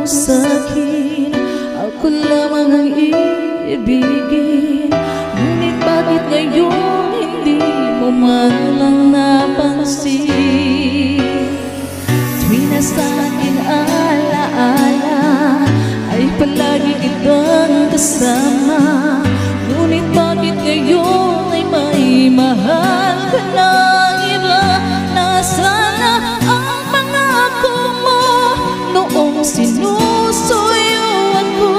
sa'kin, ako lamang ang iibigin. Ngunit bakit ngayon hindi mo man lang napansin? Tuwing nasa aking alaala ay palagi kitang kasama, ngunit bakit ngayon ay may mahal ka ng iba? Nasaan ang pangako mo noong sinusuyuan ko?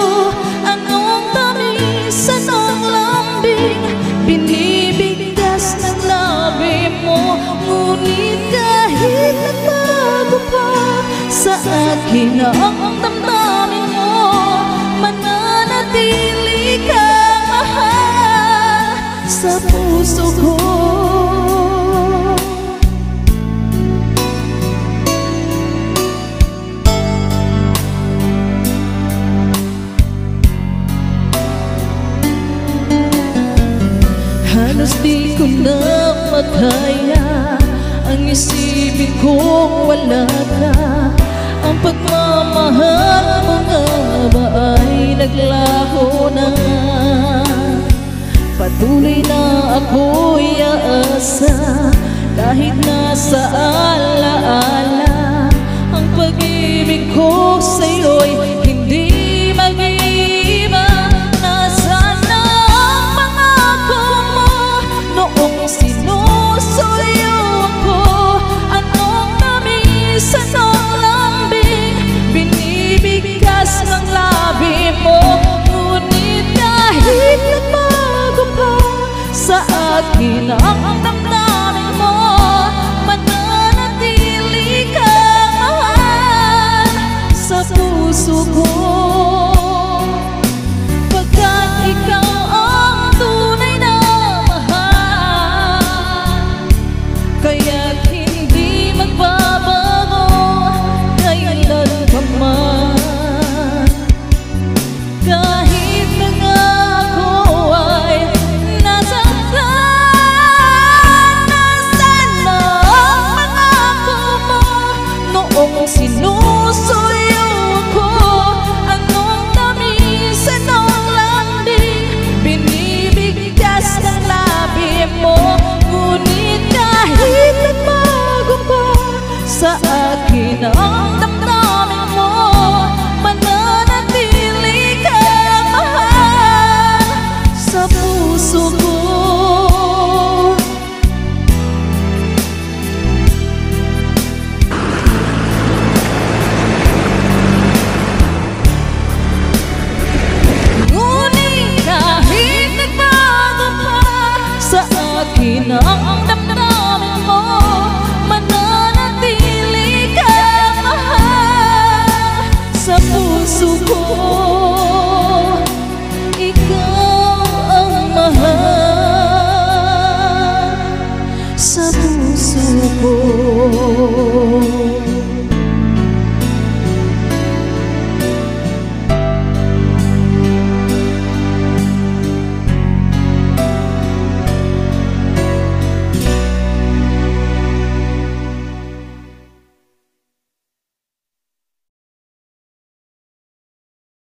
Anong tamis, anong lambing binibigkas ng labi mo? Ngunit kahit nagbago pa sa akin ang damdamin mo, mananatili kang mahal sa puso ko. Halos di ko na makaya ang isipin kong wala ka. Ang pagmamahal mo nga ba ay naglaho na? Patuloy na ako'y aasa kahit nasa alaala.